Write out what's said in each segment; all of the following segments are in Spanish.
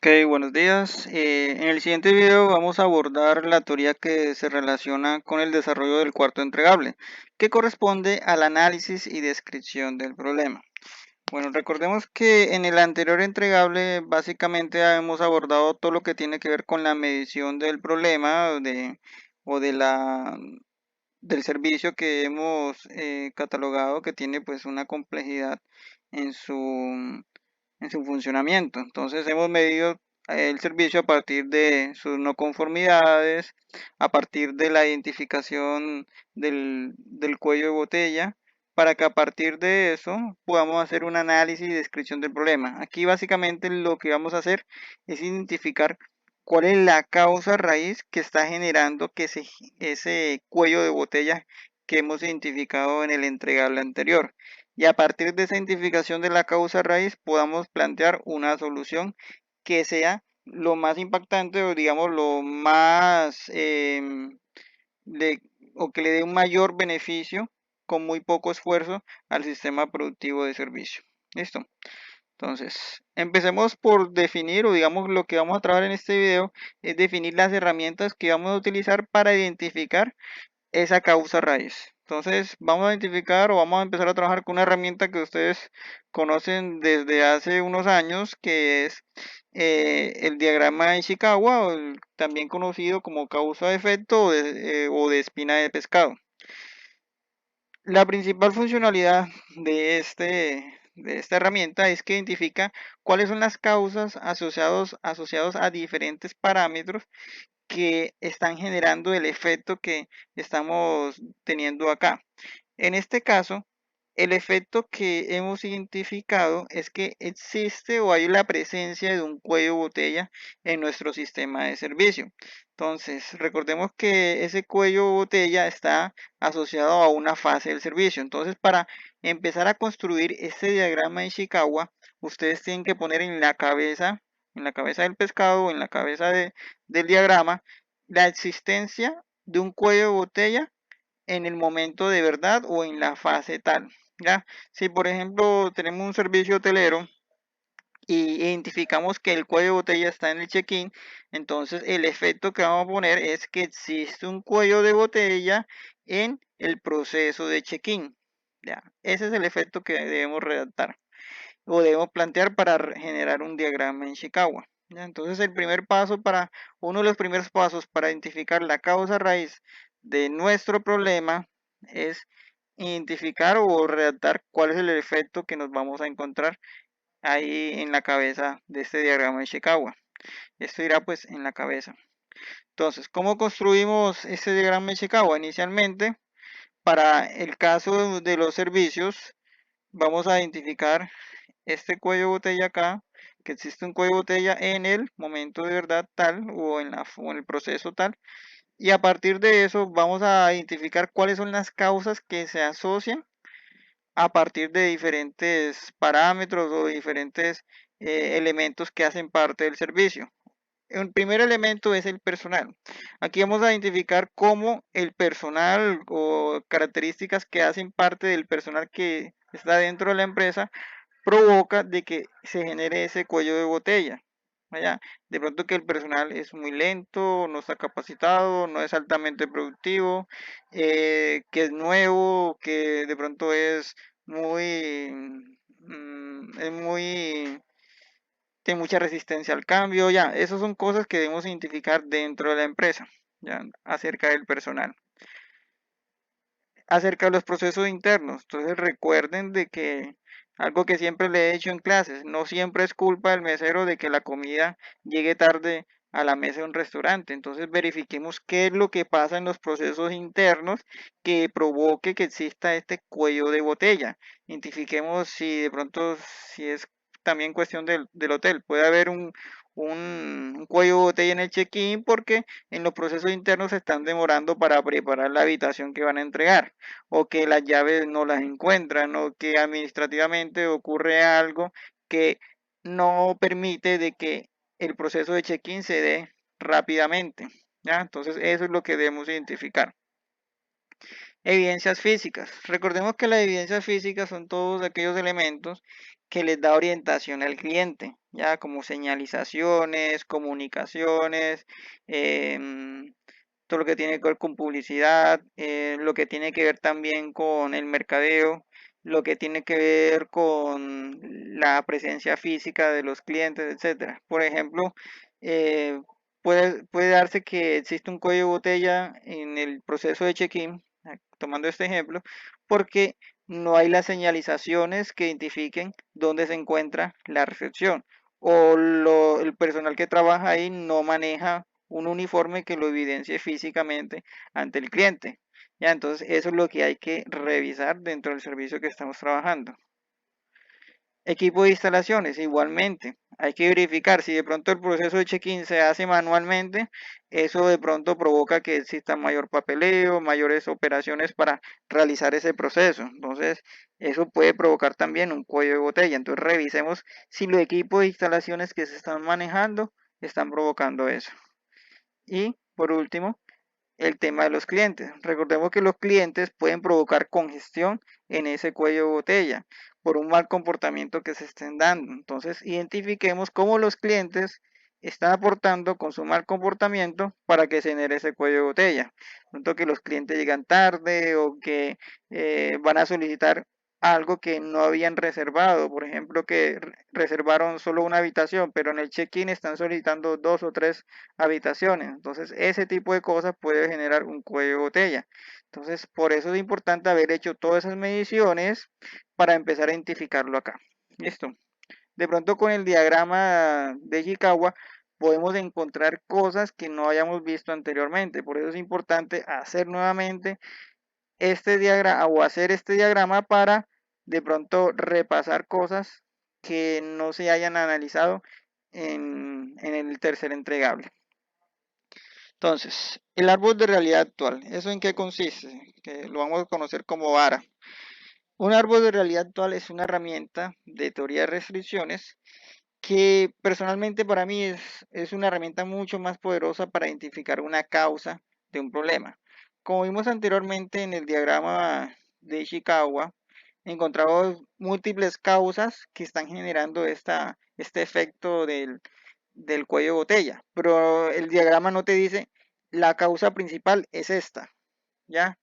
Ok, buenos días. En el siguiente video vamos a abordar la teoría que se relaciona con el desarrollo del cuarto entregable, que corresponde al análisis y descripción del problema. Bueno, recordemos que en el anterior entregable básicamente hemos abordado todo lo que tiene que ver con la medición del problema o del servicio que hemos catalogado, que tiene pues una complejidad en su funcionamiento. Entonces hemos medido el servicio a partir de sus no conformidades, a partir de la identificación del cuello de botella, para que a partir de eso podamos hacer un análisis y descripción del problema. Aquí básicamente lo que vamos a hacer es identificar cuál es la causa raíz que está generando que ese cuello de botella que hemos identificado en el entregable anterior. Y a partir de esa identificación de la causa raíz podamos plantear una solución que sea lo más impactante o digamos lo más le- o que le dé un mayor beneficio con muy poco esfuerzo al sistema productivo de servicio. ¿Listo? Entonces, empecemos por definir, o digamos lo que vamos a trabajar en este video es definir las herramientas que vamos a utilizar para identificar esa causa raíz. Entonces, vamos a identificar o vamos a empezar a trabajar con una herramienta que ustedes conocen desde hace unos años, que es el diagrama de Ishikawa, también conocido como causa-efecto o de espina de pescado. La principal funcionalidad de esta herramienta es que identifica cuáles son las causas asociados a diferentes parámetros que están generando el efecto que estamos teniendo acá. En este caso, el efecto que hemos identificado es que existe o hay la presencia de un cuello de botella en nuestro sistema de servicio. Entonces, recordemos que ese cuello de botella está asociado a una fase del servicio. Entonces, para empezar a construir este diagrama de Ishikawa, ustedes tienen que poner en la cabeza del pescado, en la cabeza del diagrama, la existencia de un cuello de botella en el momento de verdad o en la fase tal. ¿Ya? Si por ejemplo tenemos un servicio hotelero y identificamos que el cuello de botella está en el check-in, entonces el efecto que vamos a poner es que existe un cuello de botella en el proceso de check-in. ¿Ya? Ese es el efecto que debemos redactar o debemos plantear para generar un diagrama en Ishikawa. ¿Ya? Entonces uno de los primeros pasos para identificar la causa raíz de nuestro problema es identificar o redactar cuál es el efecto que nos vamos a encontrar ahí en la cabeza de este diagrama de Ishikawa. Esto irá pues en la cabeza. Entonces, ¿cómo construimos este diagrama de Ishikawa? Inicialmente, para el caso de los servicios, vamos a identificar este cuello de botella acá, que existe un cuello de botella en el momento de verdad tal o en el proceso tal. Y a partir de eso vamos a identificar cuáles son las causas que se asocian a partir de diferentes parámetros o diferentes elementos que hacen parte del servicio. El primer elemento es el personal. Aquí vamos a identificar cómo el personal o características que hacen parte del personal que está dentro de la empresa provoca de que se genere ese cuello de botella. ¿Ya? De pronto que el personal es muy lento, no está capacitado, no es altamente productivo, que es nuevo, que de pronto es muy, es muy, tiene mucha resistencia al cambio, ya, esas son cosas que debemos identificar dentro de la empresa, ya, acerca del personal. Acerca de los procesos internos, entonces recuerden de que algo que siempre le he dicho en clases, no siempre es culpa del mesero de que la comida llegue tarde a la mesa de un restaurante. Entonces verifiquemos qué es lo que pasa en los procesos internos que provoque que exista este cuello de botella. Identifiquemos si de pronto, si es también cuestión del hotel, puede haber un cuello de botella en el check-in porque en los procesos internos se están demorando para preparar la habitación que van a entregar, o que las llaves no las encuentran, o que administrativamente ocurre algo que no permite de que el proceso de check-in se dé rápidamente. ¿Ya? Entonces eso es lo que debemos identificar. Evidencias físicas. Recordemos que las evidencias físicas son todos aquellos elementos que les da orientación al cliente. ya como señalizaciones, comunicaciones, todo lo que tiene que ver con publicidad, lo que tiene que ver también con el mercadeo, lo que tiene que ver con la presencia física de los clientes, etcétera. Por ejemplo, eh, puede darse que existe un cuello de botella en el proceso de check-in, tomando este ejemplo, porque no hay las señalizaciones que identifiquen dónde se encuentra la recepción o el personal que trabaja ahí no maneja un uniforme que lo evidencie físicamente ante el cliente. Ya, entonces eso es lo que hay que revisar dentro del servicio que estamos trabajando. Equipo de instalaciones, igualmente. Hay que verificar si de pronto el proceso de check-in se hace manualmente, eso de pronto provoca que exista mayor papeleo, mayores operaciones para realizar ese proceso. Entonces, eso puede provocar también un cuello de botella. Entonces, revisemos si los equipos de instalaciones que se están manejando están provocando eso. Y por último, el tema de los clientes. Recordemos que los clientes pueden provocar congestión en ese cuello de botella por un mal comportamiento que se estén dando. Entonces, identifiquemos cómo los clientes están aportando con su mal comportamiento para que se genere ese cuello de botella. Tanto que los clientes llegan tarde o que van a solicitar algo que no habían reservado. Por ejemplo, que reservaron solo una habitación, pero en el check-in están solicitando 2 o 3 habitaciones. Entonces, ese tipo de cosas puede generar un cuello de botella. Entonces, por eso es importante haber hecho todas esas mediciones para empezar a identificarlo acá. Listo. De pronto con el diagrama de Ishikawa podemos encontrar cosas que no hayamos visto anteriormente. Por eso es importante hacer nuevamente este diagrama o hacer este diagrama para de pronto repasar cosas que no se hayan analizado en el tercer entregable. Entonces, el árbol de realidad actual, ¿eso en qué consiste? Que lo vamos a conocer como vara. Un árbol de realidad actual es una herramienta de teoría de restricciones que personalmente para mí es una herramienta mucho más poderosa para identificar una causa de un problema. Como vimos anteriormente en el diagrama de Ishikawa, encontramos múltiples causas que están generando este efecto del cuello de botella, pero el diagrama no te dice la causa principal es esta, ¿ya?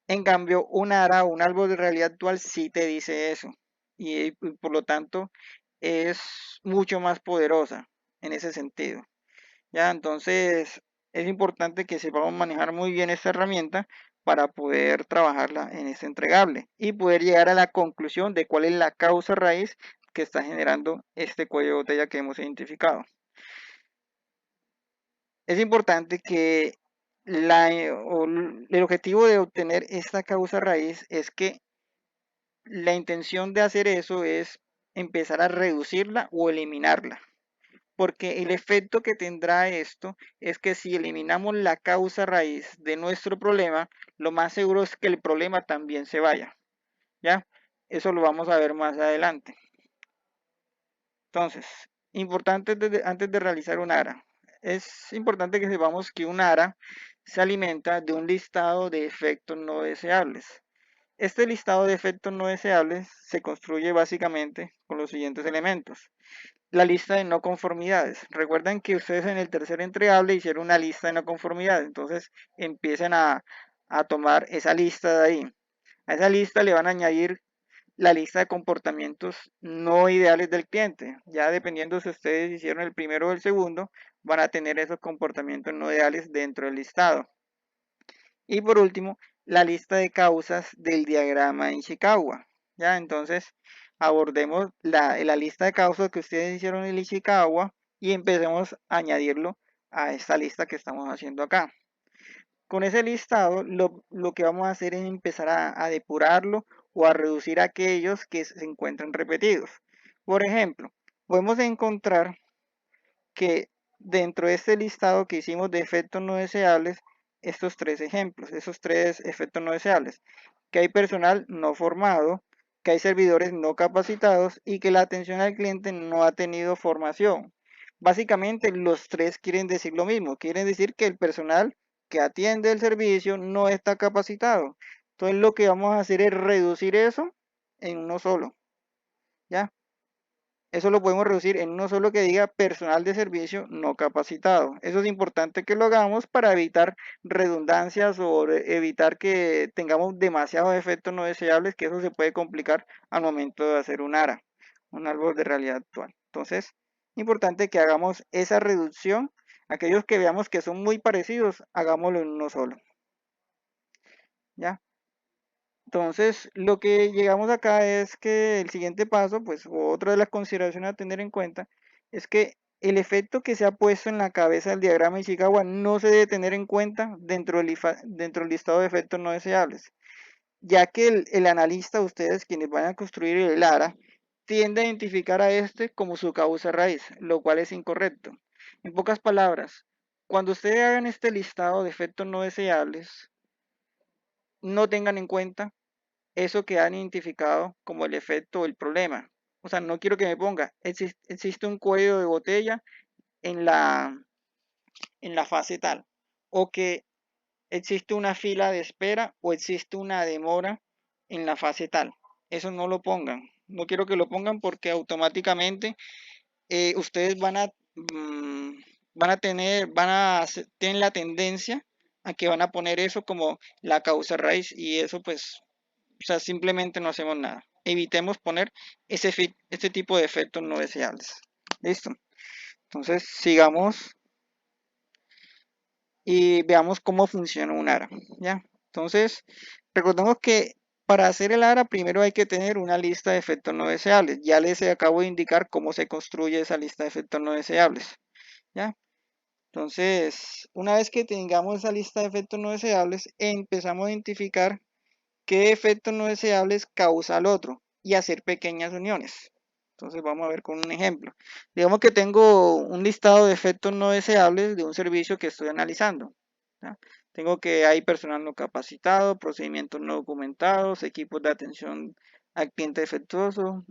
En cambio, un ARA o un árbol de realidad actual sí te dice eso y por lo tanto es mucho más poderosa en ese sentido, ¿ya? Entonces es importante que sepamos manejar muy bien esta herramienta para poder trabajarla en este entregable y poder llegar a la conclusión de cuál es la causa raíz que está generando este cuello de botella que hemos identificado. Es importante que el objetivo de obtener esta causa raíz es que la intención de hacer eso es empezar a reducirla o eliminarla, porque el efecto que tendrá esto es que si eliminamos la causa raíz de nuestro problema, lo más seguro es que el problema también se vaya, ¿ya? Eso lo vamos a ver más adelante. Entonces, importante antes de realizar un ARA, es importante que sepamos que un ARA se alimenta de un listado de efectos no deseables. Este listado de efectos no deseables se construye básicamente con los siguientes elementos. La lista de no conformidades. Recuerden que ustedes en el tercer entregable hicieron una lista de no conformidades, entonces empiecen a tomar esa lista de ahí. A esa lista le van a añadir la lista de comportamientos no ideales del cliente. Ya dependiendo si ustedes hicieron el primero o el segundo, van a tener esos comportamientos no ideales dentro del listado. Y por último, la lista de causas del diagrama en Ishikawa. Ya, entonces abordemos la lista de causas que ustedes hicieron en Ishikawa y empecemos a añadirlo a esta lista que estamos haciendo acá. Con ese listado, lo que vamos a hacer es empezar a depurarlo o a reducir aquellos que se encuentran repetidos. Por ejemplo, podemos encontrar que dentro de este listado que hicimos de efectos no deseables, estos 3 ejemplos, esos 3 efectos no deseables, que hay personal no formado, que hay servidores no capacitados y que la atención al cliente no ha tenido formación. Básicamente los 3 quieren decir lo mismo, quieren decir que el personal que atiende el servicio no está capacitado. Entonces lo que vamos a hacer es reducir eso en uno solo, ¿ya? Eso lo podemos reducir en uno solo que diga personal de servicio no capacitado. Eso es importante que lo hagamos para evitar redundancias o evitar que tengamos demasiados efectos no deseables, que eso se puede complicar al momento de hacer un ARA, un árbol de realidad actual. Entonces, importante que hagamos esa reducción. Aquellos que veamos que son muy parecidos, hagámoslo en uno solo. ¿Ya? Entonces, lo que llegamos acá es que el siguiente paso, pues otra de las consideraciones a tener en cuenta, es que el efecto que se ha puesto en la cabeza del diagrama de Ishikawa no se debe tener en cuenta dentro del listado de efectos no deseables, ya que el analista, ustedes quienes van a construir el ARA, tiende a identificar a este como su causa raíz, lo cual es incorrecto. En pocas palabras, cuando ustedes hagan este listado de efectos no deseables, no tengan en cuenta eso que han identificado como el efecto o el problema. O sea, no quiero que me ponga, existe un cuello de botella en en la fase tal, o que existe una fila de espera o existe una demora en la fase tal. Eso no lo pongan. No quiero que lo pongan porque automáticamente ustedes van a tener, tienen la tendencia a que van a poner eso como la causa raíz y eso pues, o sea, simplemente no hacemos nada. Evitemos poner ese tipo de efectos no deseables. Listo. Entonces, sigamos y veamos cómo funciona un ARA. ¿Ya? Entonces, recordemos que para hacer el ARA primero hay que tener una lista de efectos no deseables. Ya les acabo de indicar cómo se construye esa lista de efectos no deseables. ¿Ya? Entonces, una vez que tengamos esa lista de efectos no deseables, empezamos a identificar qué efectos no deseables causa el otro y hacer pequeñas uniones. Entonces vamos a ver con un ejemplo. Digamos que tengo un listado de efectos no deseables de un servicio que estoy analizando. ¿Ya? Tengo que hay personal no capacitado, procedimientos no documentados, equipos de atención al cliente defectuoso,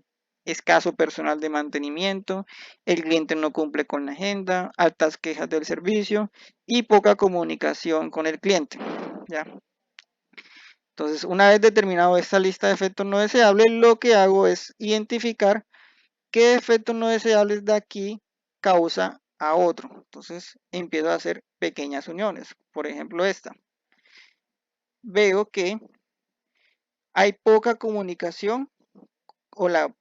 escaso personal de mantenimiento, el cliente no cumple con la agenda, altas quejas del servicio y poca comunicación con el cliente. ¿Ya? Entonces, una vez determinado esta lista de efectos no deseables, lo que hago es identificar qué efectos no deseables de aquí causa a otro. Entonces, empiezo a hacer pequeñas uniones. Por ejemplo, esta. Veo que hay poca comunicación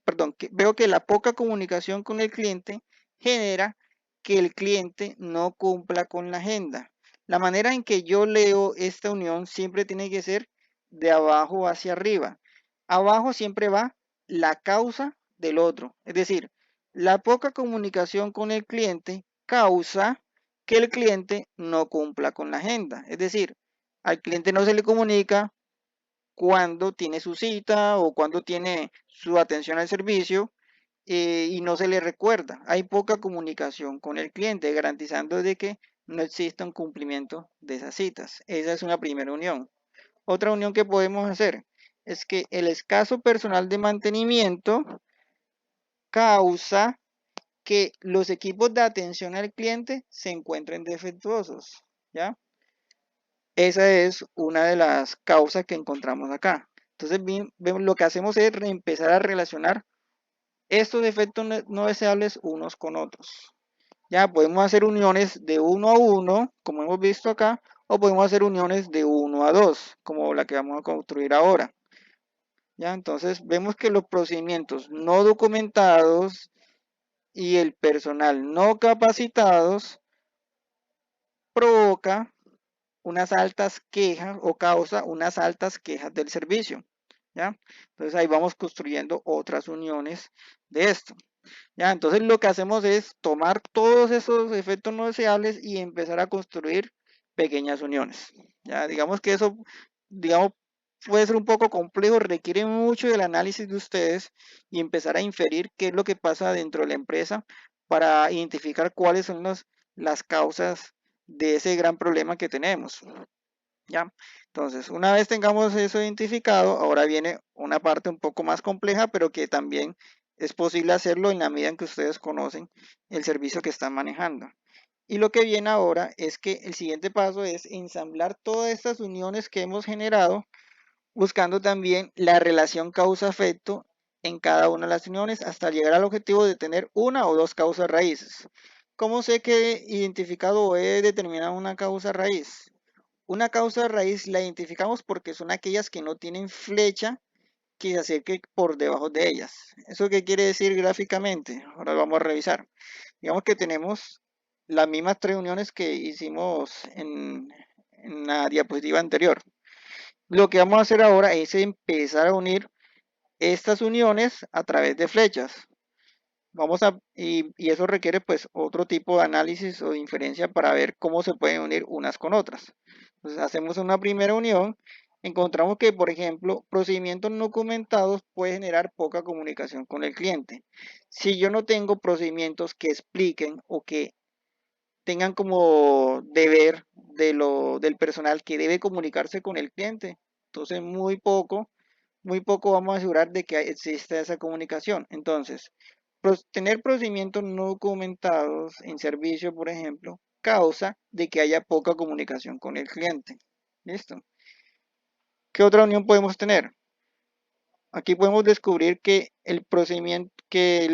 perdón, veo que la poca comunicación con el cliente genera que el cliente no cumpla con la agenda. La manera en que yo leo esta unión siempre tiene que ser de abajo hacia arriba. Abajo siempre va la causa del otro. Es decir, la poca comunicación con el cliente causa que el cliente no cumpla con la agenda. Es decir, al cliente no se le comunica cuando tiene su cita o cuando tiene su atención al servicio y no se le recuerda. Hay poca comunicación con el cliente, garantizando de que no exista un cumplimiento de esas citas. Esa es una primera unión. Otra unión que podemos hacer es que el escaso personal de mantenimiento causa que los equipos de atención al cliente se encuentren defectuosos, ¿ya? Esa es una de las causas que encontramos acá. Entonces, bien, lo que hacemos es empezar a relacionar estos efectos no deseables unos con otros. Ya podemos hacer uniones de uno a uno, como hemos visto acá, o podemos hacer uniones de uno a dos, como la que vamos a construir ahora. Ya, entonces vemos que los procedimientos no documentados y el personal no capacitados provoca unas altas quejas o causa unas altas quejas del servicio. ¿Ya? Entonces ahí vamos construyendo otras uniones de esto. ¿Ya? Entonces lo que hacemos es tomar todos esos efectos no deseables y empezar a construir pequeñas uniones. ¿Ya? Digamos que eso, digamos, puede ser un poco complejo, requiere mucho del análisis de ustedes y empezar a inferir qué es lo que pasa dentro de la empresa para identificar cuáles son las causas de ese gran problema que tenemos. ¿Ya? Entonces, una vez tengamos eso identificado, ahora viene una parte un poco más compleja, pero que también es posible hacerlo en la medida en que ustedes conocen el servicio que están manejando. Y lo que viene ahora es que el siguiente paso es ensamblar todas estas uniones que hemos generado, buscando también la relación causa-efecto en cada una de las uniones hasta llegar al objetivo de tener una o dos causas raíces. ¿Cómo sé que he identificado o he determinado una causa raíz? Una causa raíz la identificamos porque son aquellas que no tienen flecha que se acerque por debajo de ellas. ¿Eso qué quiere decir gráficamente? Ahora vamos a revisar. Digamos que tenemos las mismas tres uniones que hicimos en la diapositiva anterior. Lo que vamos a hacer ahora es empezar a unir estas uniones a través de flechas. Y eso requiere pues otro tipo de análisis o de inferencia para ver cómo se pueden unir unas con otras. Entonces hacemos una primera unión, encontramos que por ejemplo procedimientos no documentados puede generar poca comunicación con el cliente. Si yo no tengo procedimientos que expliquen o que tengan como deber del personal que debe comunicarse con el cliente, entonces muy poco vamos a asegurar de que exista esa comunicación. Entonces, tener procedimientos no documentados en servicio, por ejemplo, causa de que haya poca comunicación con el cliente. ¿Listo? ¿Qué otra unión podemos tener? Aquí podemos descubrir que el procedimiento, que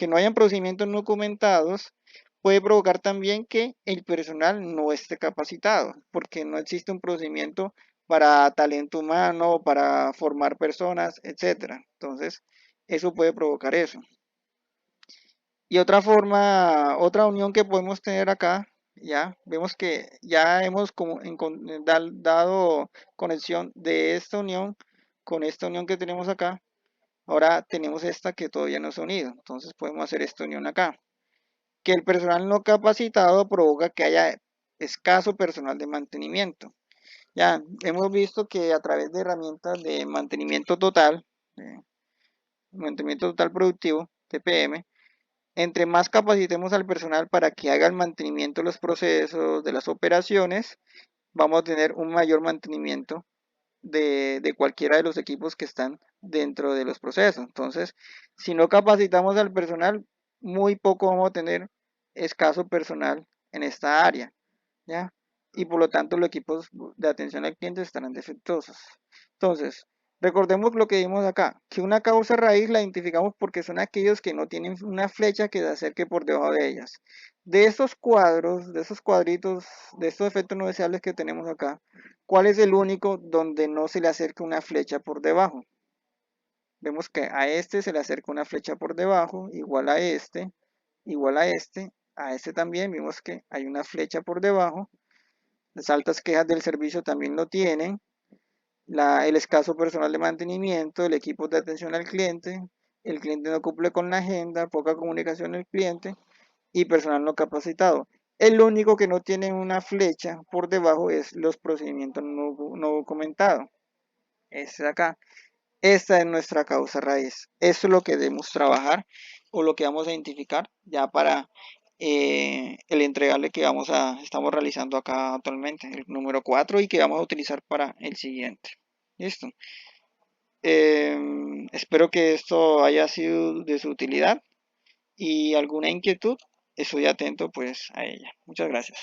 no hayan procedimientos no documentados puede provocar también que el personal no esté capacitado, porque no existe un procedimiento para talento humano, para formar personas, etcétera. Entonces, eso puede provocar eso. Y otra forma, otra unión que podemos tener acá, ya vemos que ya hemos dado conexión de esta unión con esta unión que tenemos acá. Ahora tenemos esta que todavía no se ha unido, entonces podemos hacer esta unión acá. Que el personal no capacitado provoca que haya escaso personal de mantenimiento. Ya hemos visto que a través de herramientas de mantenimiento total productivo, TPM, entre más capacitemos al personal para que haga el mantenimiento de los procesos, de las operaciones, vamos a tener un mayor mantenimiento de cualquiera de los equipos que están dentro de los procesos. Entonces, si no capacitamos al personal, muy poco vamos a tener escaso personal en esta área, ¿ya? Y por lo tanto los equipos de atención al cliente estarán defectuosos. Entonces, recordemos lo que vimos acá, que una causa raíz la identificamos porque son aquellos que no tienen una flecha que se acerque por debajo de ellas. De estos cuadros, de esos cuadritos, de estos efectos no deseables que tenemos acá, ¿cuál es el único donde no se le acerca una flecha por debajo? Vemos que a este se le acerca una flecha por debajo, igual a este también vimos que hay una flecha por debajo. Las altas quejas del servicio también lo tienen. El escaso personal de mantenimiento, el equipo de atención al cliente, el cliente no cumple con la agenda, poca comunicación del cliente y personal no capacitado. El único que no tiene una flecha por debajo es los procedimientos no documentados. Este de acá. Esta es nuestra causa raíz. Esto es lo que debemos trabajar o lo que vamos a identificar ya para el entregable que estamos realizando acá actualmente, el número 4 y que vamos a utilizar para el siguiente. Listo. Espero que esto haya sido de su utilidad y alguna inquietud, estoy atento pues a ella. Muchas gracias.